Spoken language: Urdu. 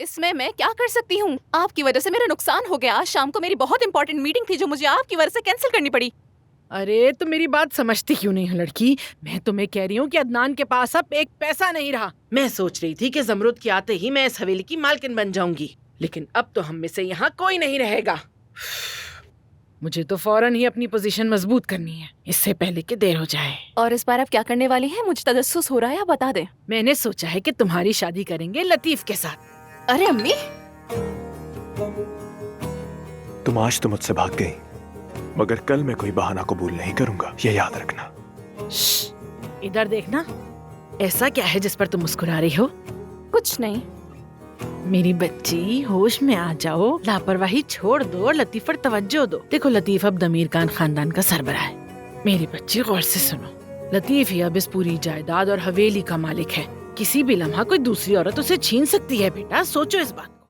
اس میں کیا کر سکتی ہوں؟ آپ کی وجہ سے میرا نقصان ہو گیا. آج شام کو میری بہت امپورٹنٹ میٹنگ تھی جو مجھے آپ کی وجہ سے کینسل کرنی پڑی. ارے تو میری بات سمجھتی کیوں نہیں ہے لڑکی؟ میں تمہیں کہہ رہی ہوں کہ عدنان کے پاس اب ایک پیسہ نہیں رہا. میں سوچ رہی تھی کہ زمرد کے آتے ہی میں اس حویلی کی مالکن بن جاؤں گی، لیکن اب تو ہم میں سے یہاں کوئی نہیں رہے گا. مجھے تو فوراً ہی اپنی پوزیشن مضبوط کرنی ہے اس سے پہلے کہ دیر ہو جائے. اور اس بار آپ کیا کرنے والی ہیں؟ مجھے تجسس ہو رہا ہے، آپ بتا دیں. میں نے سوچا ہے کہ تمہاری شادی کریں گے لطیف کے ساتھ. ارے امی، تم آج تو مجھ سے بھاگ گئی، مگر کل میں کوئی بہانہ قبول نہیں کروں گا، یہ یاد رکھنا. ادھر دیکھنا. ایسا کیا ہے جس پر تم مسکرا رہی ہو؟ کچھ نہیں. میری بچی ہوش میں آ جاؤ، لاپرواہی چھوڑ دو اور لطیف پر توجہ دو. دیکھو لطیف اب دمیر خان خاندان کا سربراہ ہے. میری بچی غور سے سنو، لطیف ہی اب اس پوری جائیداد اور حویلی کا مالک ہے. کسی بھی لمحہ کوئی دوسری عورت اسے چھین سکتی ہے. بیٹا سوچو اس بات کو.